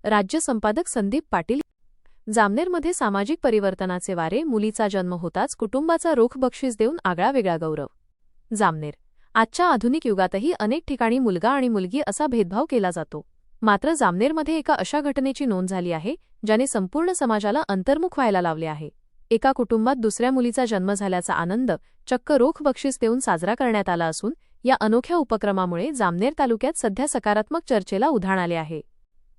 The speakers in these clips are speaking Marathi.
राज्य संपादक संदीप पाटील. जामनेरमध्ये सामाजिक परिवर्तनाचे वारे. मुलीचा जन्म होताच कुटुंबाचा रोख बक्षीस देऊन आगळावेगळा गौरव. जामनेर. आजच्या आधुनिक युगातही अनेक ठिकाणी मुलगा आणि मुलगी असा भेदभाव केला जातो. मात्र जामनेरमध्ये एका अशा घटनेची नोंद झाली आहे ज्याने संपूर्ण समाजाला अंतर्मुख व्हायला लावले आहे. एका कुटुंबात दुसऱ्या मुलीचा जन्म झाल्याचा आनंद चक्क रोख बक्षीस देऊन साजरा करण्यात आला असून या अनोख्या उपक्रमामुळे जामनेर तालुक्यात सध्या सकारात्मक चर्चेला उधाण आले आहे.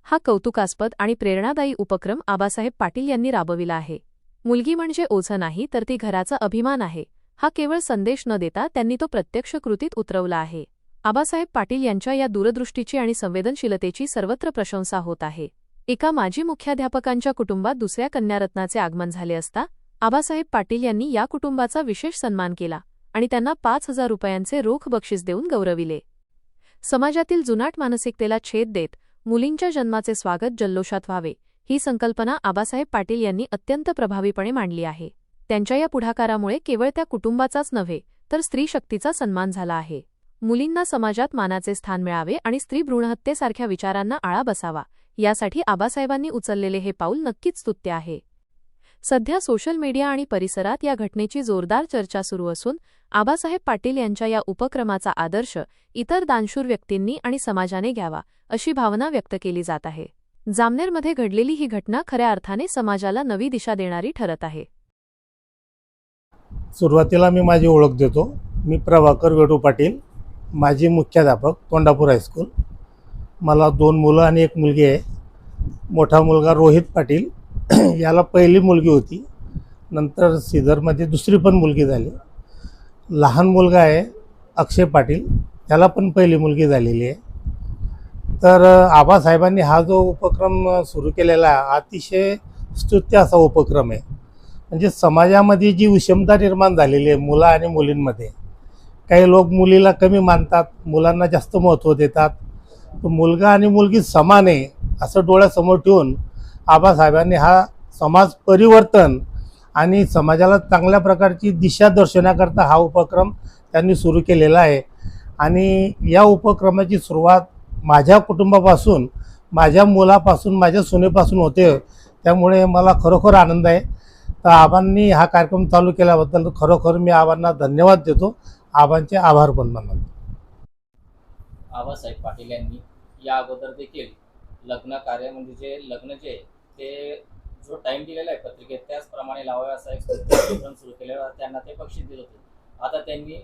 हा कौतुकास्पद आणि प्रेरणादायी उपक्रम आबासाहेब पाटील यांनी राबविला आहे. मुलगी म्हणजे ओझं नाही तर ती घराचा अभिमान आहे, हा केवळ संदेश न देता त्यांनी तो प्रत्यक्ष कृतीत उतरवला आहे. आबासाहेब पाटील यांच्या या दूरदृष्टीची आणि संवेदनशीलतेची सर्वत्र प्रशंसा होत आहे. एका माजी मुख्याध्यापकांच्या कुटुंबात दुसऱ्या कन्यारत्नाचे आगमन झाले असता आबासाहेब पाटील यांनी या कुटुंबाचा विशेष सन्मान केला आणि त्यांना 5,000 रुपयांचे रोख बक्षीस देऊन गौरविले. समाजातील जुनाट मानसिकतेला छेद देत मुलींच्या जन्माचे स्वागत जल्लोषात व्हावे, ही संकल्पना आबासाहेब पाटील यांनी अत्यंत प्रभावीपणे मांडली आहे. त्यांच्या या पुढाकारामुळे केवळ त्या कुटुंबाचाच नव्हे तर स्त्री शक्तीचा सन्मान झाला आहे. मुलींना समाजात मानाचे स्थान मिळावे आणि स्त्री भ्रूणहत्येसारख्या विचारांना आळा बसावा, यासाठी आबासाहेबांनी उचललेले हे पाऊल नक्कीच स्तुत्य आहे. सध्या सोशल मीडिया आणि परिसरात या घटनेची जोरदार चर्चा सुरू असून आबासाहेब पाटील यांच्या या उपक्रमाचा आदर्श इतर दानशूर व्यक्तींनी आणि समाजाने घ्यावा, अशी भावना व्यक्त केली जात आहे. जामनेरमध्ये घडलेली ही घटना खऱ्या अर्थाने समाजाला नवी दिशा देणारी ठरत आहे. सुरुवातीला मी माझी ओळख देतो. मी प्रभाकर वेडू पाटील, माजी मुख्याध्यापक, तोंडापूर हायस्कूल. मला 2 मुलं आणि 1 मुलगी आहे. मोठा मुलगा रोहित पाटील, याला पहिली मुलगी होती, नंतर सीझरमध्ये दुसरी पण मुलगी झाली. लहान मुलगा आहे अक्षय पाटील, त्याला पण पहिली मुलगी झालेली आहे. तर आबासाहेबांनी हा जो उपक्रम सुरू केलेला आहे, अतिशय स्तुत्य असा उपक्रम आहे. म्हणजे समाजामध्ये जी विषमता निर्माण झालेली आहे मुलं आणि मुलींमध्ये, काही लोक मुलीला कमी मानतात, मुलांना जास्त महत्त्व देतात. तर मुलगा आणि मुलगी समान आहे असं डोळ्यासमोर ठेवून आबासाहेबांनी हा समाज परिवर्तन आणि समाजाला चांगल्या प्रकारची दिशा दर्शवण्याकरता हा उपक्रम त्यांनी सुरू केलेला आहे. आणि या उपक्रमाची सुरुवात माझ्या कुटुंबापासून, माझ्या मुलापासून, माझ्या सुनेपासून होते. त्यामुळे मला खरोखर आनंद आहे. तर आबांनी हा कार्यक्रम चालू केल्याबद्दल खरोखर मी आबांना धन्यवाद देतो, आबांचे आभार पण मानतो. आबासाहेब पाटील यांनी या अगोदर देखील लग्न कार्य म्हणजे जे लग्न जे ते जो टाइम दिलेला आहे पत्रिकेत त्याचप्रमाणे लावावे असा एक उपक्रम सुरू केलेला, त्यांना ते बक्षीस दिले होते. आता त्यांनी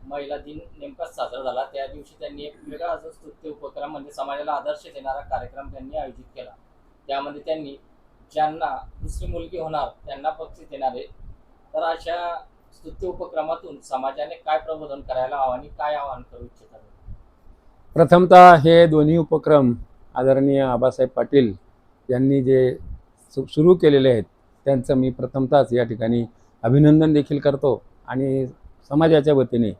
महिला दिन नेमकाच साजरा झाला, त्या दिवशी त्यांनी एक वेगळा असं स्तुत्य उपक्रम म्हणजे समाजाला आदर्श देणारा कार्यक्रम त्यांनी आयोजित केला. त्यामध्ये त्यांनी ज्यांना दुसरी मुलगी होणार त्यांना बक्षीस देणारे, तर अशा स्तुत्य उपक्रमातून समाजाने काय प्रबोधन करायला हवं आणि काय आवाहन करू इच्छितात? प्रथमतः हे दोन्ही उपक्रम आदरणीय आबासाहेब पाटील यांनी जे सुरू केलेले आहेत त्यांचं मी प्रथमतःच या ठिकाणी अभिनंदन देखील करतो आणि समाजाच्या वतीने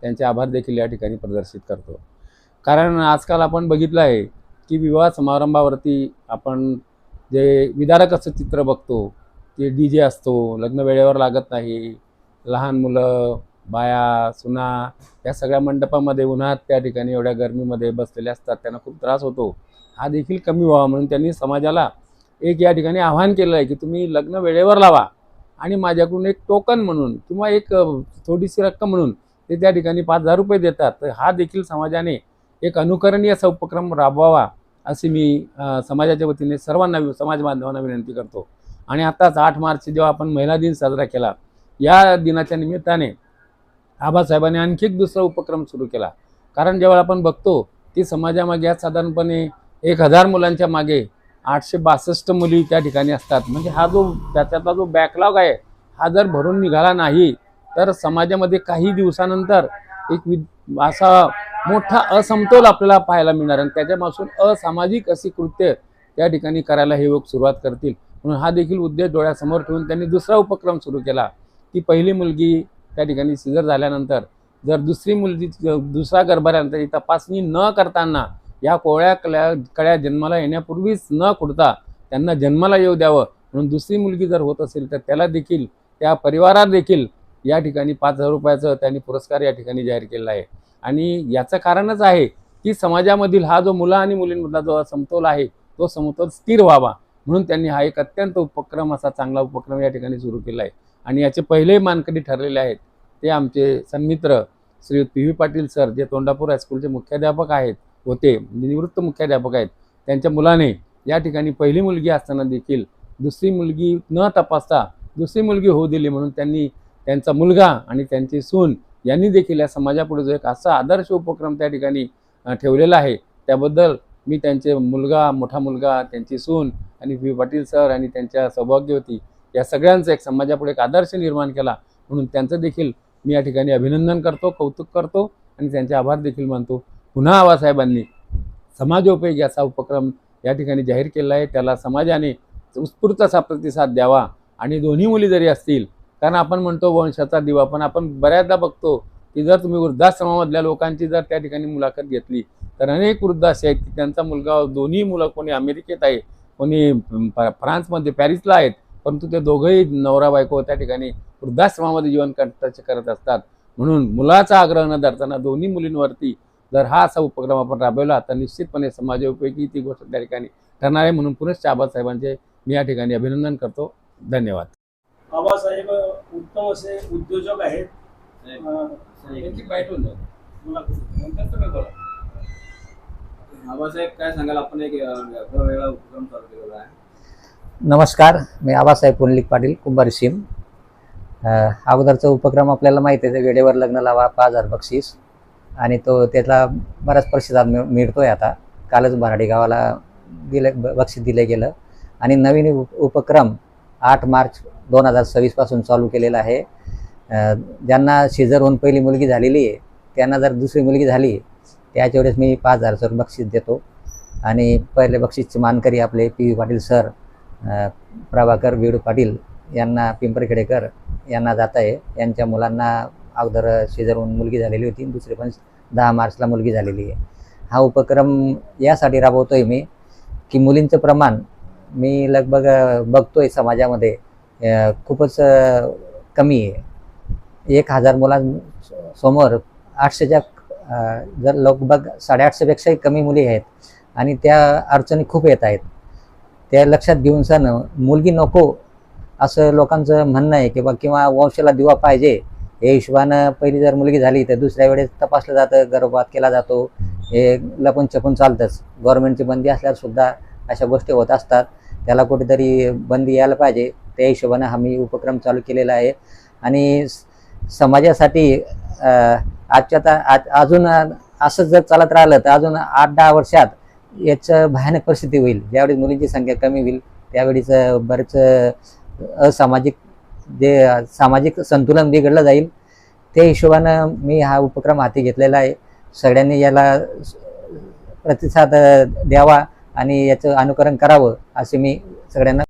त्यांचे आभार देखील या ठिकाणी प्रदर्शित करतो. कारण आजकाल आपण बघितलं आहे की विवाह समारंभावरती आपण जे विदारक असं चित्र बघतो, की DJ असतो, लग्न वेळेवर लागत नाही, लहान मुलं, बाया, सुना या सगळ्या मंडपामध्ये उन्हात त्या ठिकाणी एवढ्या गरमीमध्ये बसलेले असतात, त्यांना खूप त्रास होतो. हा देखील कमी व्हावा म्हणून त्यांनी समाजाला एक या ठिकाणी आवाहन केलं आहे की तुम्ही लग्न वेळेवर लावा आणि माझ्याकडून एक टोकन म्हणून किंवा एक थोडीशी रक्कम म्हणून ते त्या ठिकाणी 5,000 रुपये देतात. तर हा देखील समाजाने एक अनुकरणीय असा उपक्रम राबवावा अशी मी समाजाच्या वतीने सर्वांना, समाज बांधवांना विनंती करतो. आणि आत्ताच 8 मार्च जेव्हा आपण महिला दिन साजरा केला, या दिनाच्या निमित्ताने आबासाहेबांनी आणखी एक दुसरा उपक्रम सुरू केला. कारण जेव्हा आपण बघतो की समाजामागे साधारणपणे 1,000 मुलांच्या मागे 862 मुली त्या ठिकाणी असतात. म्हणजे हा जो त्याच्यातला जो बॅकलॉग आहे हा जर भरून निघाला नाही तर समाजामध्ये काही दिवसानंतर एक असा मोठा असमतोल आपल्याला पाहायला मिळणार आणि त्याच्यापासून असामाजिक अशी कृत्य त्या ठिकाणी करायला हे लोक सुरुवात करतील. म्हणून हा देखील उद्देश डोळ्यासमोर ठेवून त्यांनी दुसरा उपक्रम सुरू केला की पहिली मुलगी त्या ठिकाणी सिझर झाल्यानंतर जर दुसरी मुलगी दुसरा गर्भाऱ्यानंतर ही तपासणी न करताना या कोवळ्या कळ्या जन्माला येण्यापूर्वीच न खुडता त्यांना जन्माला येऊ द्यावं, म्हणून दुसरी मुलगी जर होत असेल तर त्याला देखील, त्या परिवारात देखील या ठिकाणी 5,000 रुपयाचं त्यांनी पुरस्कार या ठिकाणी जाहीर केला आहे. आणि याचं कारणच आहे की समाजामधील हा जो मुलं आणि मुलींमधला जो असमतोल आहे तो समतोल स्थिर व्हावा म्हणून त्यांनी हा एक अत्यंत उपक्रम, असा चांगला उपक्रम या ठिकाणी सुरू केला आहे. आणि याचे पहिले मानकरी ठरलेले आहेत ते आमचे सन्मित्र श्री पी.व्ही. पाटील सर, जे तोंडापूर हायस्कूलचे मुख्याध्यापक होते, निवृत्त मुख्याध्यापक आहेत. त्यांच्या मुलाने या ठिकाणी पहिली मुलगी असताना देखील दुसरी मुलगी न तपासता दुसरी मुलगी होऊ दिली, म्हणून त्यांनी त्यांचा मुलगा आणि त्यांची सून यांनी देखील या समाजापुढे जो एक असा आदर्श उपक्रम त्या ठिकाणी ठेवलेला आहे, त्याबद्दल मी त्यांचे मोठा मुलगा, त्यांची सून आणि पी. पाटील सर आणि त्यांच्या सौभाग्यवती या सगळ्यांचं एक समाजापुढे एक आदर्श निर्माण केला, म्हणून त्यांचं देखील मी या ठिकाणी अभिनंदन करतो, कौतुक करतो आणि त्यांचे आभार देखील मानतो. पुन्हा आबासाहेबांनी समाजोपयोगी असा उपक्रम या ठिकाणी जाहीर केला आहे, त्याला समाजाने उत्स्फूर्त असा प्रतिसाद द्यावा. आणि दोन्ही मुली जरी असतील, कारण आपण म्हणतो वंशाचा दिवा, पण आपण बऱ्याचदा बघतो की जर तुम्ही वृद्धाश्रमामधल्या लोकांची जर त्या ठिकाणी मुलाखत घेतली तर अनेक वृद्ध असे आहेत की त्यांचा मुलगा, दोन्ही मुलं कोणी अमेरिकेत आहे, कोणी फ्रान्समध्ये पॅरिसला आहेत, परंतु ते दोघंही नवरा बायको त्या ठिकाणी वृद्धाश्रमामध्ये जीवन कष्टाचे करत असतात. म्हणून मुलाचा आग्रह न धरताना दोन्ही मुलींवरती जर हा असा उपक्रम आपण राबवला तर निश्चितपणे समाजोपयोगी ती गोष्ट त्या ठिकाणी ठरणार आहे. म्हणून पुनश्च आबासाहेबांचे मी या ठिकाणी अभिनंदन करतो. धन्यवाद. आबासाहेब उत्तम असे उद्योजक आहेत. आबासाहेब, काय सांगाल? आपण एक वेगळा उपक्रम चालू केलेला आहे. नमस्कार, मी आबासाहेब पुंडलिक पाटील, कुंभार सीम. अगोदरचा उपक्रम आपल्याला माहिती आहे, वेळेवर लग्न लावा 5,000 बक्षीस, आणि त्याला बराच प्रतिसाद मिळतोय. आता कालच बराडी गावाला बक्षीस दिले गेलं. आणि नवीन उपक्रम 8 मार्च 2026 पासून चालू केलेला आहे. ज्यांना सीझर होऊन पहिली मुलगी झालेली आहे त्यांना जर दुसरी मुलगी झाली त्याच्या वेळेस मी 5,000 बक्षीस देतो. आणि पहिले बक्षीसचे मानकरी आपले पी.व्ही. पाटील सर, प्रभाकर वेडू पाटील यांना, पिंपरखेडेकर यांना जात आहे. यांच्या मुलांना अगोदर सीझर होऊन मुलगी झालेली होती, दुसरी पण 10 मार्चला मुलगी झालेली आहे. हा उपक्रम यासाठी राबवतोय मी की मुलींचं प्रमाण मी लगभग बघतोय समाजामध्ये खूपच कमी आहे. 1,000 मुलांसमोर 800च्या जर लगभग 850पेक्षाही कमी मुली आहेत आणि त्या अडचणी खूप येत आहेत. त्या लक्षात घेऊन सण मुलगी नको असं लोकांचं म्हणणं आहे किंवा वंशाला दिवा पाहिजे हे हिशोबानं पहिली जर मुलगी झाली तर दुसऱ्या वेळेस तपासलं जातं, गर्भपात केला जातो. हे लपून छपून चालतंच. गव्हर्नमेंटची बंदी असल्यावर सुद्धा अशा गोष्टी होत असतात. त्याला कुठेतरी बंदी यायला पाहिजे. त्या हिशोबानं आम्ही उपक्रम चालू केलेला आहे. आणि समाजासाठी अजून असं जर चालत राहिलं तर अजून 8-10 वर्षात याचं भयानक परिस्थिती होईल. ज्यावेळी मुलींची संख्या कमी होईल त्यावेळीच बरेच सामाजिक संतुलन बिघडलं जाईल. त्या हिशोबानं मी हा उपक्रम हाती घेतलेला आहे. सगळ्यांनी याला प्रतिसाद द्यावा आणि याचं अनुकरण करावं असे मी सगळ्यांना